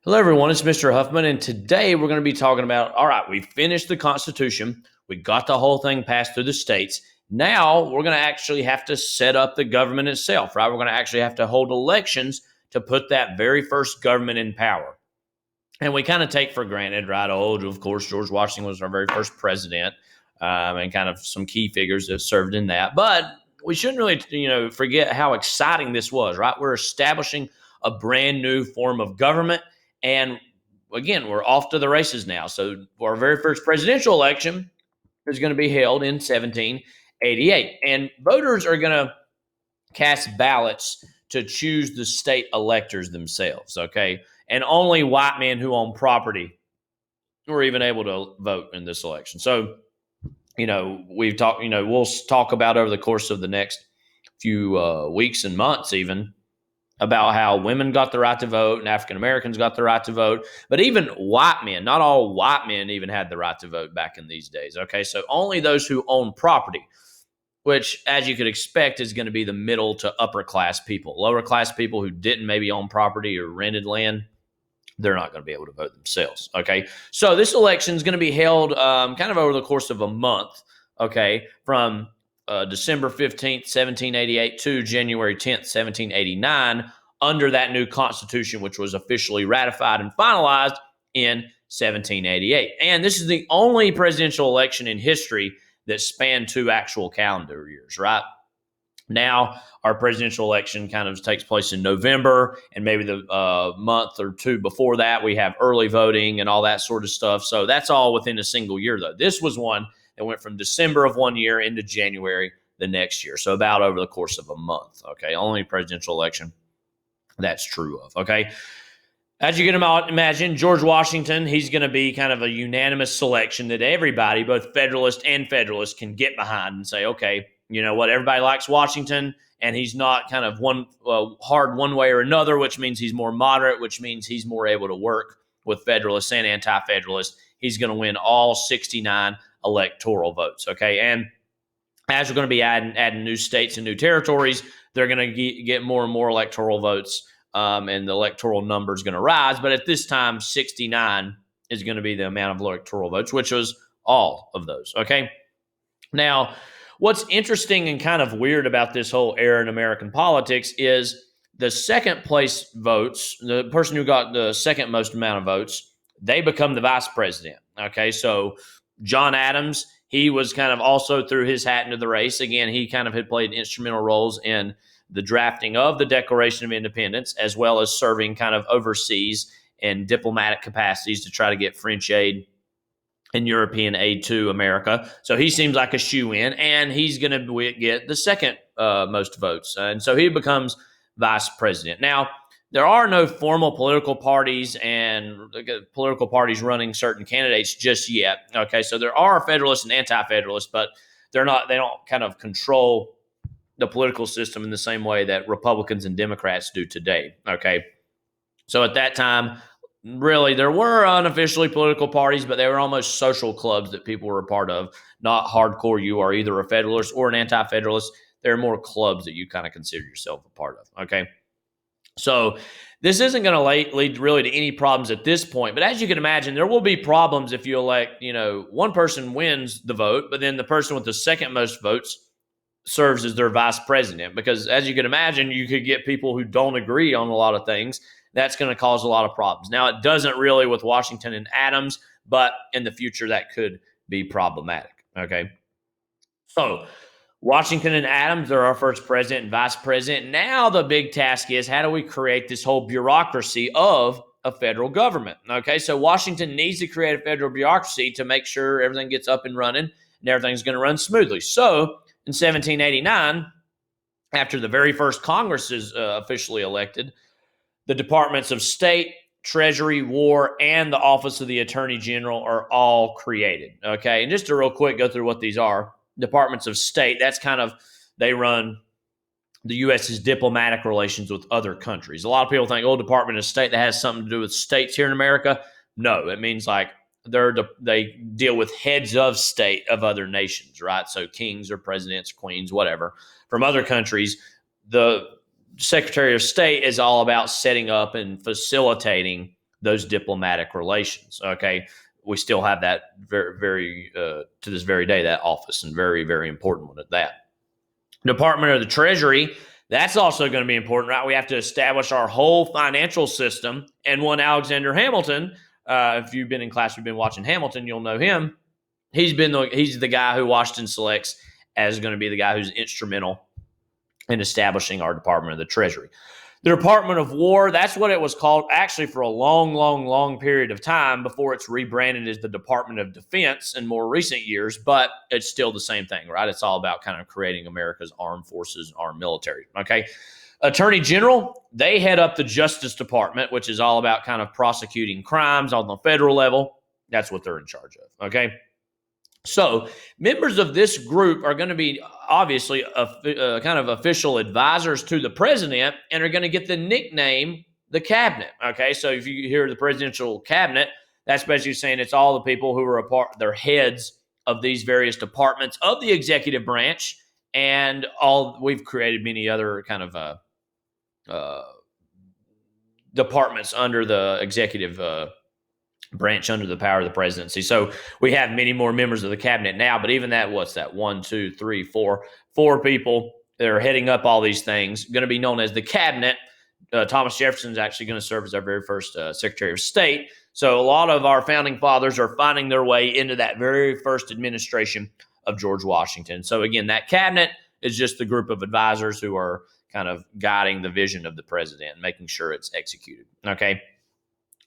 Hello, everyone. It's Mr. Huffman, and today we're going to be talking about all right, we finished the Constitution, we got the whole thing passed through the states. Now we're going to actually have to set up the government itself, right? We're going to actually have to hold elections to put that very first government in power. And we kind of take for granted, right? Of course, George Washington was our very first president, and kind of some key figures that served in that. But we shouldn't really, forget how exciting this was, right? We're establishing a brand new form of government. And again, we're off to the races now. So our very first presidential election is going to be held in 1788. And voters are going to cast ballots to choose the state electors themselves, okay? And only white men who own property were even able to vote in this election. So, we've talked, we'll talk about over the course of the next few weeks and months even about how women got the right to vote and African Americans got the right to vote. But even white men, not all white men even had the right to vote back in these days. Okay, so only those who own property, which, as you could expect, is going to be the middle to upper class people. Lower class people who didn't maybe own property or rented land, they're not going to be able to vote themselves. Okay, so this election is going to be held kind of over the course of a month. Okay, from December 15th, 1788 to January 10th, 1789, under that new Constitution, which was officially ratified and finalized in 1788. And this is the only presidential election in history that spanned two actual calendar years, right? Now, our presidential election kind of takes place in November, and maybe the month or two before that, we have early voting and all that sort of stuff. So that's all within a single year, though. This was one that went from December of one year into January the next year. So about over the course of a month, okay? Only presidential election that's true of, okay? As you can imagine, George Washington, he's going to be kind of a unanimous selection that everybody, both Federalist and Federalist, can get behind and say, okay, you know what, everybody likes Washington, and he's not kind of hard one way or another, which means he's more moderate, which means he's more able to work with Federalists and Anti-Federalists. He's going to win all 69 electoral votes, okay? And as we're going to be adding new states and new territories, they're going to get more and more electoral votes, and the electoral number is going to rise. But at this time, 69 is going to be the amount of electoral votes, which was all of those, okay? Now, what's interesting and kind of weird about this whole era in American politics is the second place votes, the person who got the second most amount of votes, they become the vice president, okay? So John Adams, he was kind of also threw his hat into the race. Again, he kind of had played instrumental roles in the drafting of the Declaration of Independence, as well as serving kind of overseas in diplomatic capacities to try to get French aid and European aid to America. So he seems like a shoe-in, and he's going to get the second most votes. And so he becomes vice president. Now, there are no formal political parties and political parties running certain candidates just yet. Okay, so there are Federalists and Anti-Federalists, but they don't kind of control the political system in the same way that Republicans and Democrats do today. Okay, so at that time, really, there were unofficially political parties, but they were almost social clubs that people were a part of, not hardcore. You are either a Federalist or an Anti-Federalist. They're more clubs that you kind of consider yourself a part of, okay? So this isn't going to lead really to any problems at this point, but as you can imagine, there will be problems if you elect, one person wins the vote, but then the person with the second most votes serves as their vice president, because as you can imagine, you could get people who don't agree on a lot of things. That's going to cause a lot of problems. Now, it doesn't really with Washington and Adams, but in the future, that could be problematic, okay? So Washington and Adams, they're our first president and vice president. Now the big task is, how do we create this whole bureaucracy of a federal government, okay? So Washington needs to create a federal bureaucracy to make sure everything gets up and running and everything's going to run smoothly. So in 1789, after the very first Congress is officially elected, the Departments of State, Treasury, War, and the Office of the Attorney General are all created, okay? And just to real quick go through what these are. Departments of State, that's kind of, they run the U.S.'s diplomatic relations with other countries. A lot of people think, Department of State, that has something to do with states here in America. No, it means like they deal with heads of state of other nations, right? So kings or presidents, queens, whatever, from other countries. The Secretary of State is all about setting up and facilitating those diplomatic relations. Okay. We still have that to this very day, that office, and very, very important one at that. Department of the Treasury, that's also going to be important, right? We have to establish our whole financial system. And one Alexander Hamilton, if you've been in class, you've been watching Hamilton, you'll know him. He's the guy who Washington selects as going to be the guy who's instrumental in establishing our Department of the Treasury. The Department of War, that's what it was called actually for a long, long, long period of time before it's rebranded as the Department of Defense in more recent years, but it's still the same thing, right? It's all about kind of creating America's armed forces and armed military, okay? Attorney General, they head up the Justice Department, which is all about kind of prosecuting crimes on the federal level. That's what they're in charge of, okay? So members of this group are going to be obviously kind of official advisors to the president and are going to get the nickname the cabinet. Okay, so if you hear the presidential cabinet, that's basically saying it's all the people who are they're heads of these various departments of the executive branch, and we've created many other kind of departments under the executive branch under the power of the presidency. So we have many more members of the cabinet now, but even that, what's that? 1, 2, 3, 4 people that are heading up all these things, going to be known as the cabinet. Thomas Jefferson is actually going to serve as our very first Secretary of State. So a lot of our founding fathers are finding their way into that very first administration of George Washington. So again, that cabinet is just the group of advisors who are kind of guiding the vision of the president, making sure it's executed. Okay.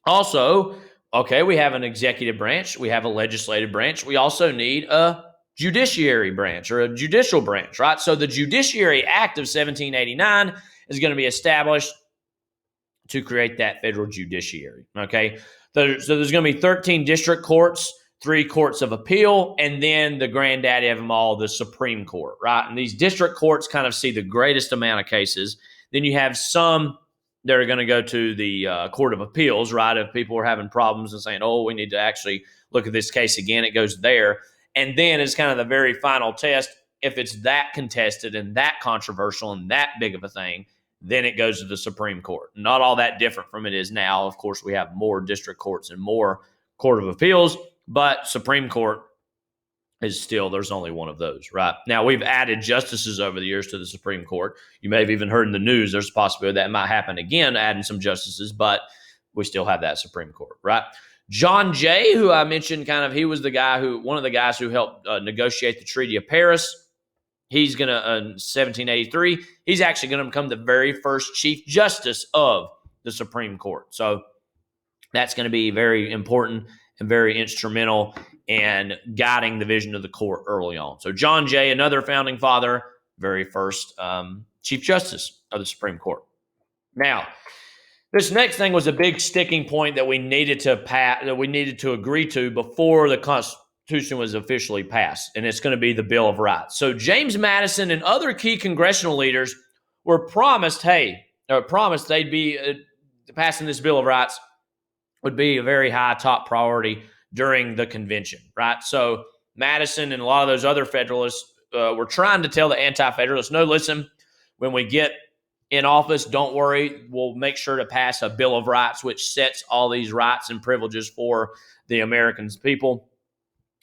Also, okay, we have an executive branch. We have a legislative branch. We also need a judiciary branch or a judicial branch, right? So the Judiciary Act of 1789 is going to be established to create that federal judiciary, okay? So there's going to be 13 district courts, 3 courts of appeal, and then the granddaddy of them all, the Supreme Court, right? And these district courts kind of see the greatest amount of cases. Then you have some that are going to go to the Court of Appeals, right? If people are having problems and saying, oh, we need to actually look at this case again, it goes there. And then it's kind of the very final test. If it's that contested and that controversial and that big of a thing, then it goes to the Supreme Court. Not all that different from it is now. Of course, we have more district courts and more Court of Appeals, but Supreme Court is still, there's only one of those, right? Now, we've added justices over the years to the Supreme Court. You may have even heard in the news, there's a possibility that might happen again, adding some justices, but we still have that Supreme Court, right? John Jay, who I mentioned he was one of the guys who helped negotiate the Treaty of Paris. He's going to, in 1783, he's actually going to become the very first Chief Justice of the Supreme Court. So that's going to be very important and very instrumental in guiding the vision of the court early on. So John Jay, another founding father, very first Chief Justice of the Supreme Court. Now, this next thing was a big sticking point that we needed to pass, that we needed to agree to before the Constitution was officially passed, and it's going to be the Bill of Rights. So James Madison and other key congressional leaders were promised, they'd be passing this Bill of Rights would be a very high top priority during the convention, right? So Madison and a lot of those other Federalists were trying to tell the Anti-Federalists, no, listen, when we get in office, don't worry, we'll make sure to pass a Bill of Rights, which sets all these rights and privileges for the American people,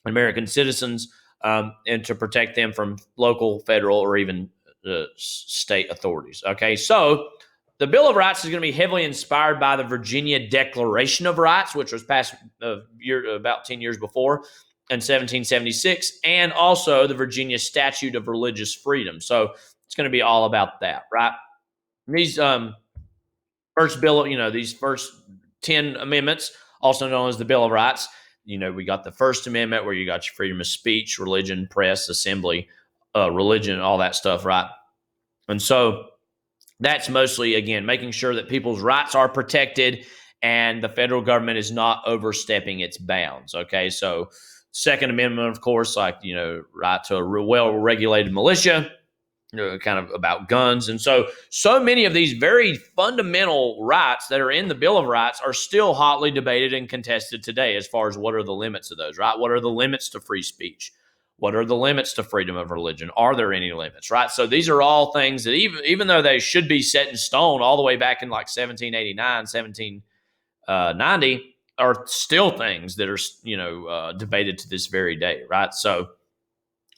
American citizens, and to protect them from local, federal, or even state authorities. Okay, so the Bill of Rights is going to be heavily inspired by the Virginia Declaration of Rights, which was passed about 10 years before in 1776, and also the Virginia Statute of Religious Freedom. So it's going to be all about that, right? These these first 10 amendments, also known as the Bill of Rights, we got the First Amendment where you got your freedom of speech, religion, press, assembly, religion, all that stuff, right? And so that's mostly, again, making sure that people's rights are protected and the federal government is not overstepping its bounds, okay? So Second Amendment, of course, right to a well-regulated militia, kind of about guns. And so many of these very fundamental rights that are in the Bill of Rights are still hotly debated and contested today as far as what are the limits of those, right? What are the limits to free speech? What are the limits to freedom of religion? Are there any limits, right? So these are all things that even though they should be set in stone all the way back in like 1789, 90 are still things that are, debated to this very day, right? So,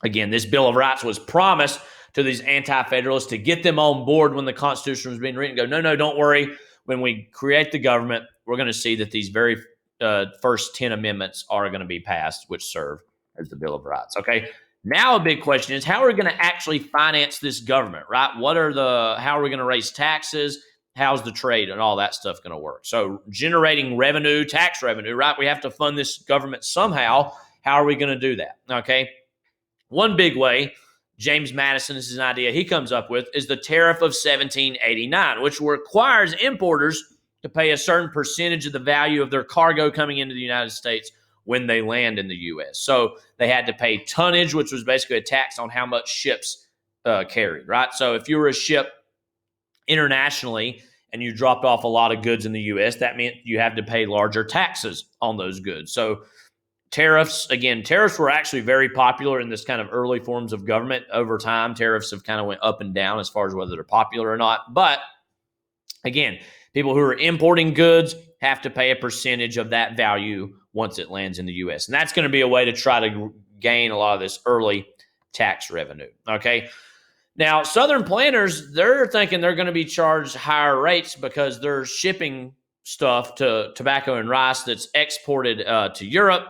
again, this Bill of Rights was promised to these anti-federalists to get them on board when the Constitution was being written. Go, no, don't worry. When we create the government, we're going to see that these very first 10 amendments are going to be passed, which serve as the Bill of Rights. Okay. Now a big question is, how are we going to actually finance this government, right? How are we going to raise taxes? How's the trade and all that stuff going to work? So generating revenue, tax revenue, right? We have to fund this government somehow. How are we going to do that? Okay. One big way, James Madison, this is an idea he comes up with, is the Tariff of 1789, which requires importers to pay a certain percentage of the value of their cargo coming into the United States when they land in the U.S. So they had to pay tonnage, which was basically a tax on how much ships carried, right? So if you were a ship internationally and you dropped off a lot of goods in the U.S., that meant you had to pay larger taxes on those goods. So tariffs were actually very popular in this kind of early forms of government. Over time, tariffs have kind of went up and down as far as whether they're popular or not. But again, people who are importing goods have to pay a percentage of that value once it lands in the U.S. And that's going to be a way to try to gain a lot of this early tax revenue. Okay. Now, Southern planters, they're thinking they're going to be charged higher rates because they're shipping stuff to tobacco and rice that's exported to Europe,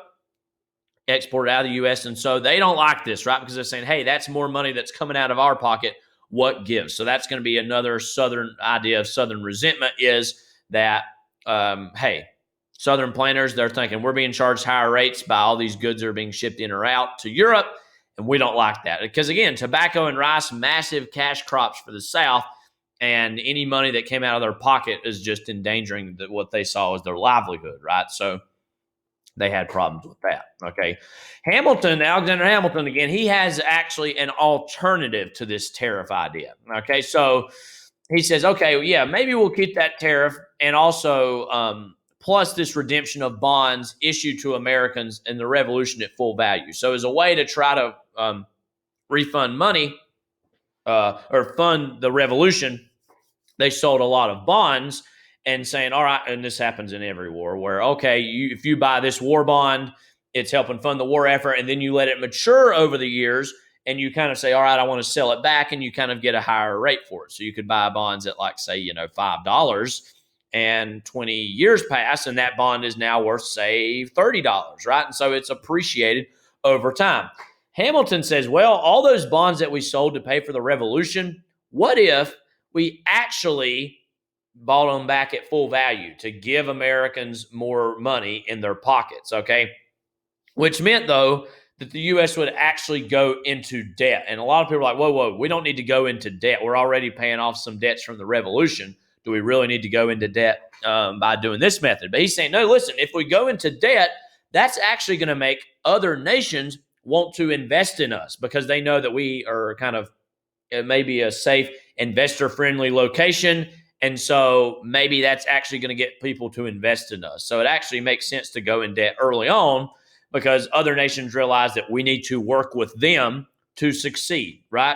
exported out of the U.S. And so they don't like this, right? Because they're saying, hey, that's more money that's coming out of our pocket. What gives? So that's going to be another Southern idea of Southern resentment, is that, hey, Southern planters, they're thinking we're being charged higher rates by all these goods that are being shipped in or out to Europe, and we don't like that. Because, again, tobacco and rice, massive cash crops for the South, and any money that came out of their pocket is just endangering what they saw as their livelihood, right? So they had problems with that. Okay. Alexander Hamilton, again, he has actually an alternative to this tariff idea. Okay. So he says, okay, yeah, maybe we'll keep that tariff, and also plus this redemption of bonds issued to Americans in the Revolution at full value. So as a way to try to refund money or fund the Revolution, they sold a lot of bonds, and saying, all right, and this happens in every war, where, okay, if you buy this war bond, it's helping fund the war effort, and then you let it mature over the years, and you kind of say, all right, I want to sell it back, and you kind of get a higher rate for it. So you could buy bonds at, like, say, $5, and 20 years pass, and that bond is now worth, say, $30, right? And so it's appreciated over time. Hamilton says, well, all those bonds that we sold to pay for the Revolution, what if we actually bought them back at full value to give Americans more money in their pockets, okay? Which meant, though, that the U.S. would actually go into debt. And a lot of people are like, whoa, we don't need to go into debt. We're already paying off some debts from the Revolution. Do we really need to go into debt by doing this method? But he's saying, no, listen, if we go into debt, that's actually going to make other nations want to invest in us, because they know that we are kind of maybe a safe, investor-friendly location. And so maybe that's actually going to get people to invest in us. So it actually makes sense to go in debt early on, because other nations realize that we need to work with them to succeed, right?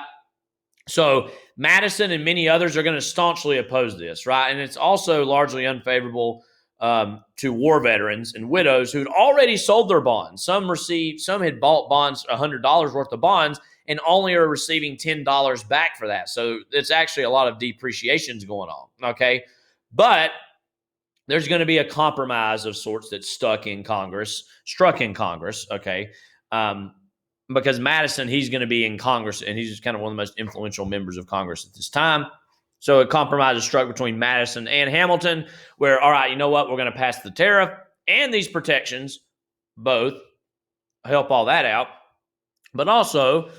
So Madison and many others are going to staunchly oppose this, right? And it's also largely unfavorable to war veterans and widows who'd already sold their bonds. Some had bought bonds, $100 worth of bonds, and only are receiving $10 back for that. So it's actually a lot of depreciations going on, okay? But there's going to be a compromise of sorts that's struck in Congress, okay? Because Madison, he's going to be in Congress, and he's kind of one of the most influential members of Congress at this time. So a compromise is struck between Madison and Hamilton, where, all right, you know what? We're going to pass the tariff and these protections, both, help all that out. But also,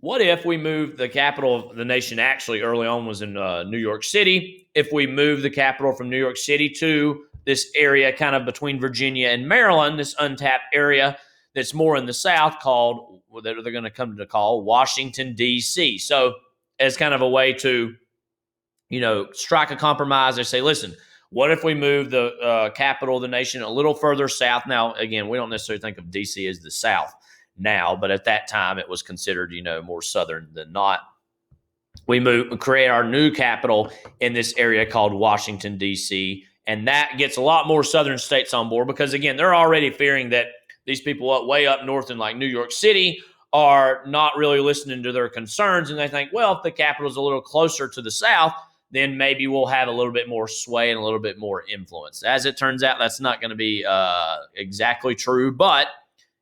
what if we move the capital of the nation, actually early on was in New York City, if we move the capital from New York City to this area kind of between Virginia and Maryland, this untapped area that's more in the South, that they're going to come to call Washington, D.C. So as kind of a way to, strike a compromise, they say, listen, what if we move the capital of the nation a little further south? Now, again, we don't necessarily think of D.C. as the South now, but at that time it was considered, more southern than not. We create our new capital in this area called Washington, D.C., And that gets a lot more southern states on board because, again, they're already fearing that these people way up north in like New York City are not really listening to their concerns. And they think, well, if the capital is a little closer to the south, then maybe we'll have a little bit more sway and a little bit more influence. As it turns out, that's not going to be exactly true, but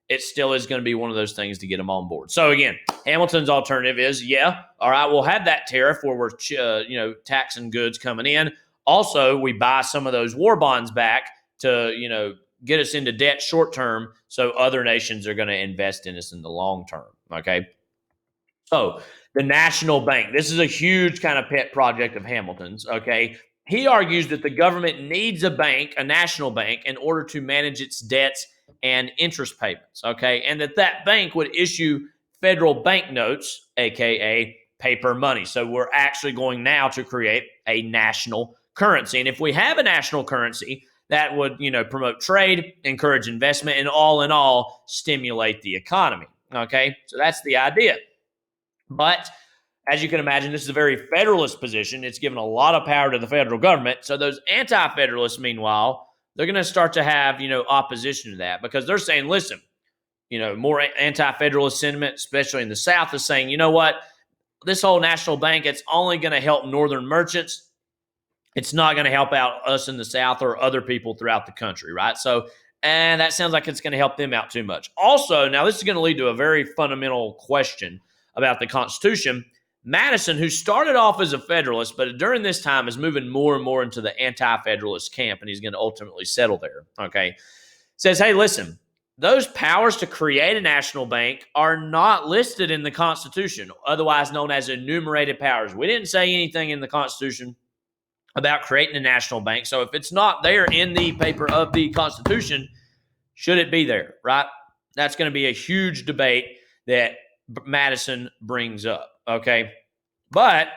it still is going to be one of those things to get them on board. So again, Hamilton's alternative is, yeah, all right, we'll have that tariff where we're taxing goods coming in. Also, we buy some of those war bonds back to get us into debt short term, so other nations are going to invest in us in the long term. Okay, so the national bank. This is a huge kind of pet project of Hamilton's. Okay, he argues that the government needs a bank, a national bank, in order to manage its debts and interest payments, okay? And that bank would issue federal banknotes, aka paper money. So we're actually going now to create a national currency. And if we have a national currency, that would, promote trade, encourage investment, and all in all, stimulate the economy, okay? So that's the idea. But as you can imagine, this is a very federalist position. It's given a lot of power to the federal government. So those anti-federalists, meanwhile, they're going to start to have, opposition to that because they're saying, listen, more anti-federalist sentiment, especially in the South, is saying, you know what, this whole national bank, it's only going to help northern merchants. It's not going to help out us in the South or other people throughout the country, right? So, and that sounds like it's going to help them out too much. Also, now this is going to lead to a very fundamental question about the Constitution. Madison, who started off as a Federalist, but during this time is moving more and more into the anti-Federalist camp, and he's going to ultimately settle there, okay? Says, hey, listen, those powers to create a national bank are not listed in the Constitution, otherwise known as enumerated powers. We didn't say anything in the Constitution about creating a national bank, so if it's not there in the paper of the Constitution, should it be there, right? That's going to be a huge debate that Madison brings up, okay? But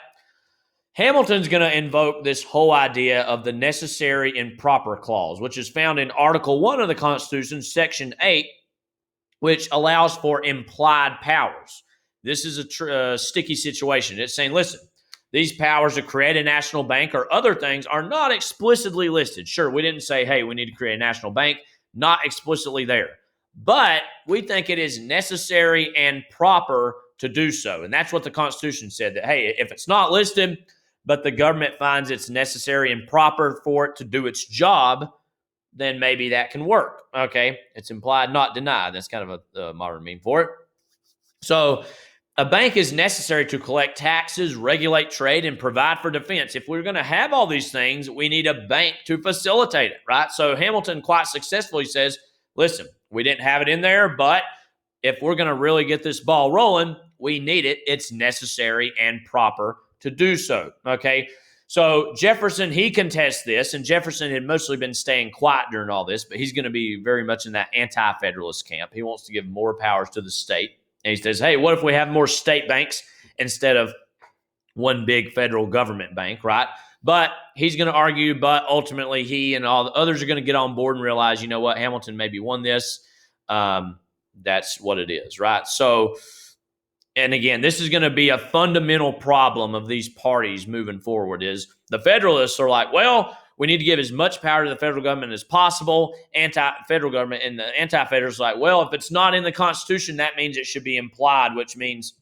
Hamilton's going to invoke this whole idea of the necessary and proper clause, which is found in Article 1 of the Constitution, Section 8, which allows for implied powers. This is a sticky situation. It's saying, listen, these powers to create a national bank or other things are not explicitly listed. Sure, we didn't say, hey, we need to create a national bank, not explicitly there. But we think it is necessary and proper to do so. And that's what the Constitution said, that, hey, if it's not listed, but the government finds it's necessary and proper for it to do its job, then maybe that can work, okay? It's implied, not denied. That's kind of a modern meme for it. So a bank is necessary to collect taxes, regulate trade, and provide for defense. If we're going to have all these things, we need a bank to facilitate it, right? So Hamilton quite successfully says, listen, we didn't have it in there, but if we're going to really get this ball rolling, we need it. It's necessary and proper to do so, okay? So Jefferson, he contests this, and Jefferson had mostly been staying quiet during all this, but he's going to be very much in that anti-federalist camp. He wants to give more powers to the state. And he says, hey, what if we have more state banks instead of one big federal government bank, right? But he's going to argue, but ultimately he and all the others are going to get on board and realize, you know what, Hamilton maybe won this. That's what it is, right? So, and again, this is going to be a fundamental problem of these parties moving forward is the Federalists are like, well, we need to give as much power to the federal government as possible, anti-federal government, and the anti-federalists are like, well, if it's not in the Constitution, that means it should be implied, which means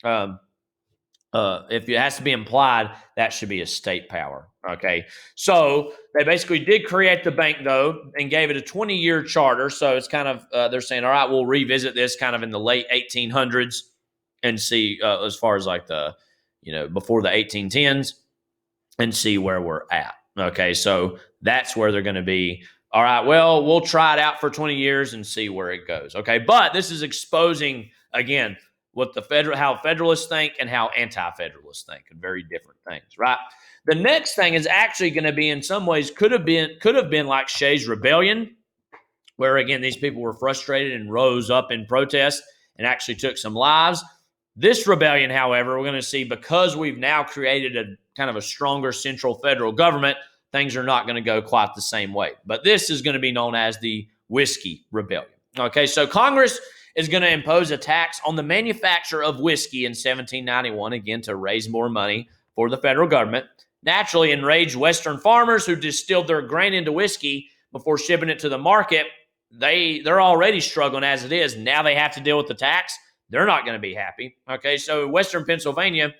if it has to be implied, that should be a state power, okay? So they basically did create the bank, though, and gave it a 20-year charter. So it's kind of, they're saying, all right, we'll revisit this kind of in the late 1800s and see as far as like the, before the 1810s and see where we're at, okay? So that's where they're going to be. All right, well, we'll try it out for 20 years and see where it goes, okay? But this is exposing, again, what how Federalists think and how anti-Federalists think, very different things, right? The next thing is actually going to be, in some ways, could have been like Shays' Rebellion, where again these people were frustrated and rose up in protest and actually took some lives. This rebellion, however, we're going to see because we've now created a kind of a stronger central federal government, things are not going to go quite the same way. But this is going to be known as the Whiskey Rebellion. Okay, so Congress is going to impose a tax on the manufacture of whiskey in 1791, again, to raise more money for the federal government. naturally enraged Western farmers who distilled their grain into whiskey before shipping it to the market. They're already struggling as it is. Now they have to deal with the tax. They're not going to be happy. Okay, so Western Pennsylvania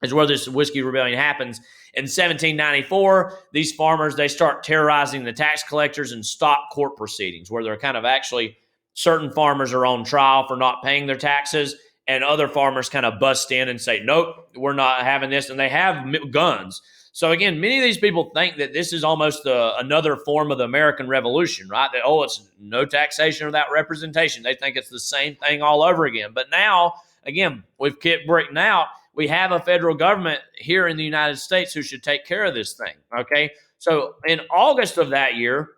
is where this whiskey rebellion happens. In 1794, these farmers, they start terrorizing the tax collectors and stop court proceedings, where they're kind of actually, certain farmers are on trial for not paying their taxes, and other farmers kind of bust in and say, nope, we're not having this, and they have guns. So again, many of these people think that this is almost another form of the American Revolution, right? That, oh, it's no taxation without representation. They think it's the same thing all over again. But now, again, we've kept breaking out. We have a federal government here in the United States who should take care of this thing, okay? So in August of that year,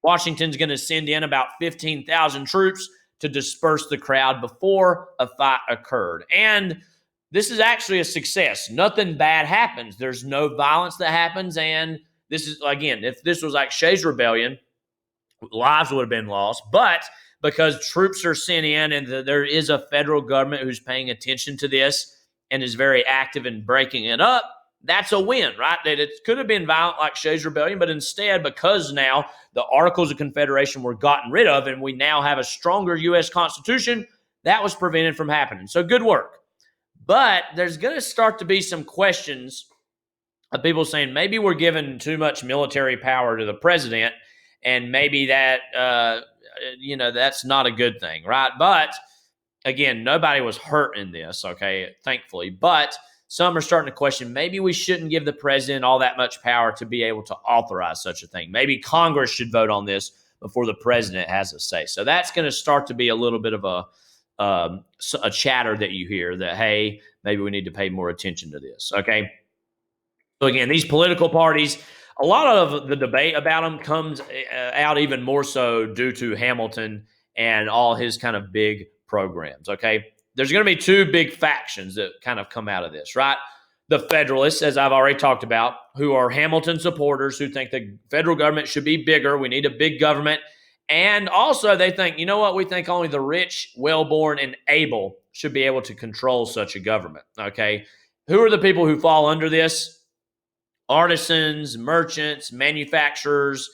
Washington's going to send in about 15,000 troops to disperse the crowd before a fight occurred. And this is actually a success. Nothing bad happens. There's no violence that happens. And this is, again, if this was like Shays' Rebellion, lives would have been lost. But because troops are sent in and there is a federal government who's paying attention to this and is very active in breaking it up, that's a win, right? That it could have been violent like Shays' Rebellion, but instead, because now the Articles of Confederation were gotten rid of and we now have a stronger U.S. Constitution, that was prevented from happening. So good work. But there's going to start to be some questions of people saying maybe we're giving too much military power to the president, and maybe that, that's not a good thing, right? But again, nobody was hurt in this, okay, thankfully. But some are starting to question maybe we shouldn't give the president all that much power to be able to authorize such a thing. Maybe Congress should vote on this before the president has a say. So that's going to start to be a little bit of a chatter that you hear that, hey, maybe we need to pay more attention to this, okay? So again, these political parties, a lot of the debate about them comes out even more so due to Hamilton and all his kind of big programs, okay? There's going to be two big factions that kind of come out of this, right? The Federalists, as I've already talked about, who are Hamilton supporters, who think the federal government should be bigger. We need a big government. And also they think, you know what? We think only the rich, well-born, and able should be able to control such a government, okay? Who are the people who fall under this? Artisans, merchants, manufacturers,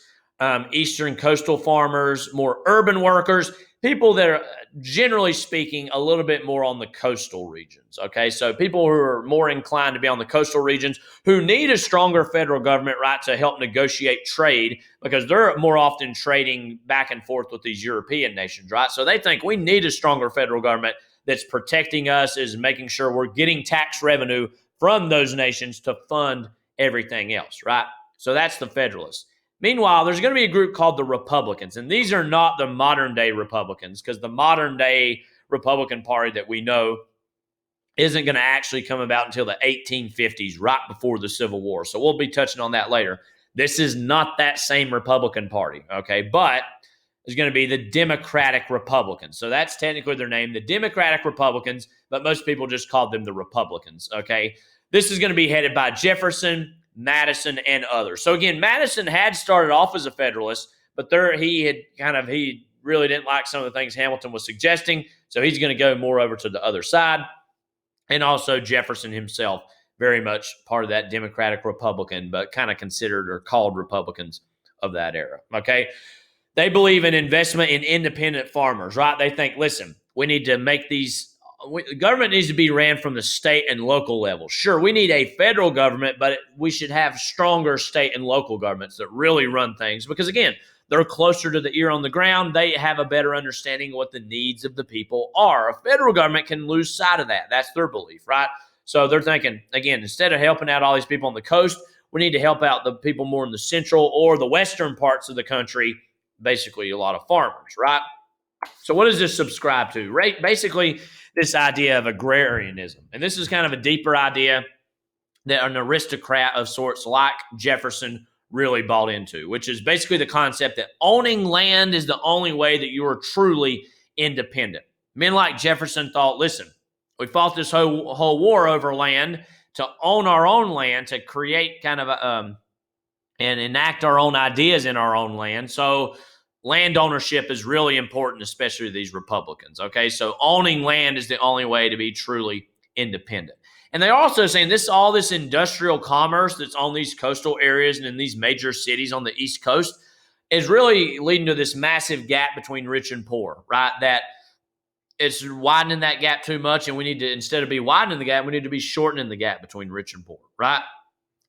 eastern coastal farmers, more urban workers, people that are, generally speaking, a little bit more on the coastal regions, okay? So people who are more inclined to be on the coastal regions who need a stronger federal government, right, to help negotiate trade because they're more often trading back and forth with these European nations, right? So they think we need a stronger federal government that's protecting us, is making sure we're getting tax revenue from those nations to fund everything else, right? So that's the Federalists. Meanwhile, there's going to be a group called the Republicans, and these are not the modern-day Republicans because the modern-day Republican Party that we know isn't going to actually come about until the 1850s, right before the Civil War. So we'll be touching on that later. This is not that same Republican Party, okay? But it's going to be the Democratic Republicans. So that's technically their name, the Democratic Republicans, but most people just called them the Republicans, okay? This is going to be headed by Jefferson, Madison, and others. So again, Madison had started off as a Federalist, but he really didn't like some of the things Hamilton was suggesting, so he's going to go more over to the other side. And also Jefferson himself, very much part of that Democratic Republican, but kind of considered or called Republicans of that era, okay? They believe in investment in independent farmers, right? They think, listen, we need to make these the government needs to be ran from the state and local level. Sure, we need a federal government, but we should have stronger state and local governments that really run things because, again, they're closer to the ear on the ground. They have a better understanding of what the needs of the people are. A federal government can lose sight of that. That's their belief, right? So they're thinking, again, instead of helping out all these people on the coast, we need to help out the people more in the central or the western parts of the country, basically a lot of farmers, right? So what does this subscribe to? Right? Basically, this idea of agrarianism. And this is kind of a deeper idea that an aristocrat of sorts like Jefferson really bought into, which is basically the concept that owning land is the only way that you are truly independent. Men like Jefferson thought, listen, we fought this whole war over land to own our own land, to create kind of and enact our own ideas in our own land. So land ownership is really important, especially to these Republicans, okay? So owning land is the only way to be truly independent. And they're also saying all this industrial commerce that's on these coastal areas and in these major cities on the East Coast is really leading to this massive gap between rich and poor, right? That it's widening that gap too much, and we need to, instead of be widening the gap, we need to be shortening the gap between rich and poor, right?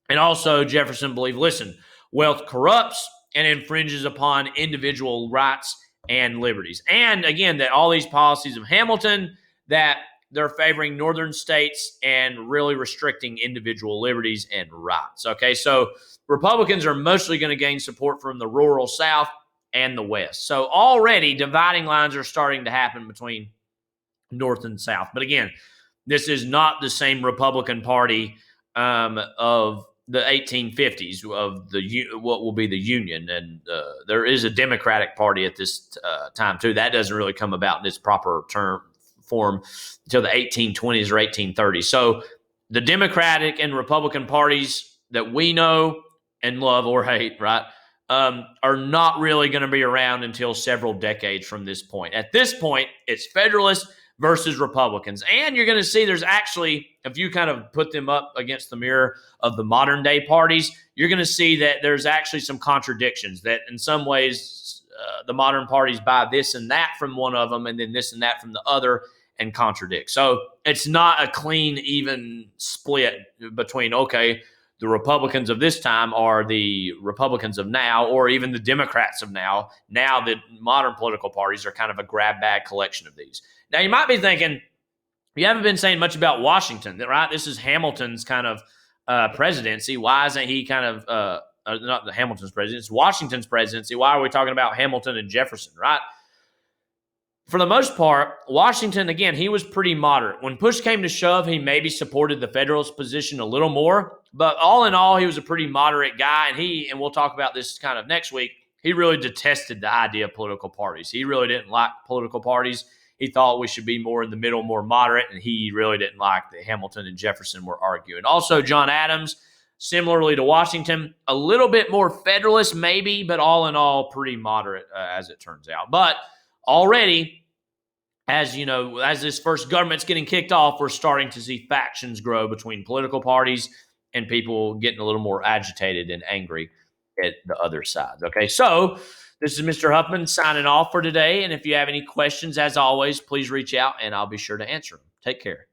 And also, Jefferson believed, listen, wealth corrupts and infringes upon individual rights and liberties. And again, that all these policies of Hamilton, that they're favoring northern states and really restricting individual liberties and rights. Okay, so Republicans are mostly going to gain support from the rural South and the West. So already dividing lines are starting to happen between North and South. But again, this is not the same Republican Party of the 1850s of what will be the Union, and there is a Democratic Party at this time too. That doesn't really come about in its proper form until the 1820s or 1830s. So the Democratic and Republican parties that we know and love or hate, right, are not really going to be around until several decades from this point. At this point, it's Federalists versus Republicans. And you're going to see there's actually, if you kind of put them up against the mirror of the modern day parties, you're going to see that there's actually some contradictions, that in some ways the modern parties buy this and that from one of them and then this and that from the other and contradict. So it's not a clean, even split between, okay, the Republicans of this time are the Republicans of now, or even the Democrats of now. Now the modern political parties are kind of a grab bag collection of these. Now, you might be thinking, you haven't been saying much about Washington, right? This is Hamilton's kind of presidency. Why isn't he kind of, not the Hamilton's presidency, it's Washington's presidency. Why are we talking about Hamilton and Jefferson, right? For the most part, Washington, again, he was pretty moderate. When push came to shove, he maybe supported the Federalist position a little more. But all in all, he was a pretty moderate guy. And we'll talk about this kind of next week, he really detested the idea of political parties. He really didn't like political parties. He thought we should be more in the middle, more moderate, and he really didn't like that Hamilton and Jefferson were arguing. Also, John Adams, similarly to Washington, a little bit more Federalist maybe, but all in all, pretty moderate as it turns out. But already, as you know, as this first government's getting kicked off, we're starting to see factions grow between political parties and people getting a little more agitated and angry at the other side. Okay, so this is Mr. Huffman signing off for today. And if you have any questions, as always, please reach out and I'll be sure to answer them. Take care.